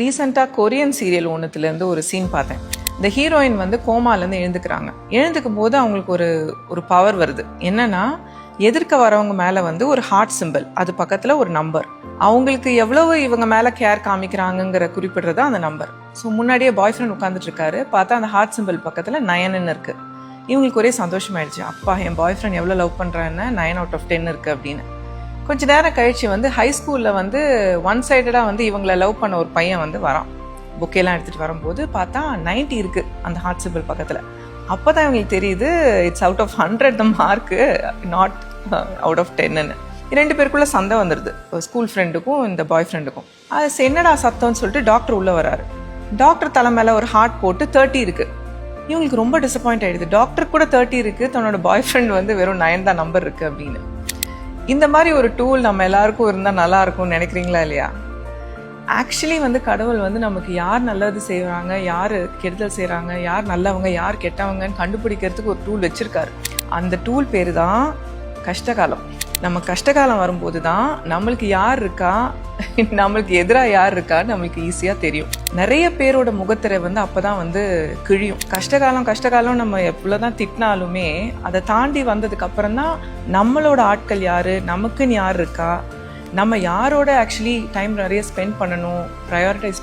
ரீசெண்டாக Korean serial ஒன்றுத்துலேருந்து ஒரு scene பார்த்தேன். இந்த ஹீரோயின் வந்து கோமாலேருந்து எழுந்துக்கிறாங்க. எழுந்துக்கும் போது அவங்களுக்கு ஒரு பவர் வருது. என்னன்னா, எதிர்க்க வரவங்க மேலே வந்து ஒரு ஹார்ட் சிம்பிள், அது பக்கத்தில் ஒரு நம்பர். அவங்களுக்கு எவ்வளவு இவங்க மேலே கேர் காமிக்கிறாங்கங்கிற குறிப்பிடுறது அந்த நம்பர். ஸோ முன்னாடியே பாய் ஃப்ரெண்ட் உட்காந்துட்டு இருக்காரு. பார்த்தா அந்த ஹார்ட் சிம்பிள் பக்கத்தில் 9ன்னு இருக்கு. இவங்களுக்கு ஒரே சந்தோஷமாயிடுச்சு. அப்பா, என் பாய் ஃப்ரெண்ட் எவ்வளோ லவ் பண்ணுறான்னு 9 out of 10 இருக்கு அப்படின்னு. கொஞ்ச நேரம் கழிச்சு வந்து ஹை ஸ்கூலில் வந்து ஒன் சைடடாக வந்து இவங்களை லவ் பண்ண ஒரு பையன் வந்து வரான். புக்கெல்லாம் எடுத்துகிட்டு வரும்போது பார்த்தா 90 இருக்குது அந்த ஹார்ட் சிம்பிள் பக்கத்தில். அப்போ தான் இவங்களுக்கு தெரியுது, it's out of 100 the mark, not out of 10ன்னு. 2 பேருக்குள்ளே சண்டை வந்துடுது, ஸ்கூல் ஃப்ரெண்டுக்கும் இந்த பாய் ஃப்ரெண்டுக்கும். அது என்னடா சத்தம்னு சொல்லிட்டு டாக்டர் உள்ளே வராரு. டாக்டர் தலை மேலே ஒரு ஹார்ட் போட்டு 30 இருக்குது. இவங்களுக்கு ரொம்ப டிசப்பாயிண்ட் ஆகிடுது. டாக்டர் கூட 30 இருக்குது, தன்னோட பாய் ஃப்ரெண்ட் வந்து வெறும் 9 தான் நம்பர் இருக்குது அப்படின்னு. இந்த மாதிரி ஒரு டூல் நம்ம எல்லாருக்கும் இருந்தால் நல்லா இருக்கும்னு நினைக்கிறீங்களா இல்லையா? ஆக்சுவலி வந்து கடவுள் வந்து நமக்கு யார் நல்லது செய்கிறாங்க, யார் கெடுதல் செய்கிறாங்க, யார் நல்லவங்க யார் கெட்டவங்கன்னு கண்டுபிடிக்கிறதுக்கு ஒரு டூல் வச்சுருக்காரு. அந்த டூல் பேர் தான் கஷ்டகாலம். நம்ம கஷ்டகாலம் வரும்போது தான் நம்மளுக்கு யார் இருக்கா, நம்மளுக்கு எதிராக யார் இருக்கான்னு நம்மளுக்கு ஈஸியாக தெரியும். நிறைய பேரோட முகத்திரை வந்து அப்போ தான் வந்து கிழியும். கஷ்டகாலம் நம்ம எவ்வளோதான் திட்டினாலுமே அதை தாண்டி வந்ததுக்கு அப்புறம் தான் நம்மளோட ஆட்கள் யார், நமக்குன்னு யார் இருக்கா, நம்ம யாரோட ஆக்சுவலி டைம் நிறைய ஸ்பெண்ட் பண்ணணும், ப்ரையாரிட்டைஸ்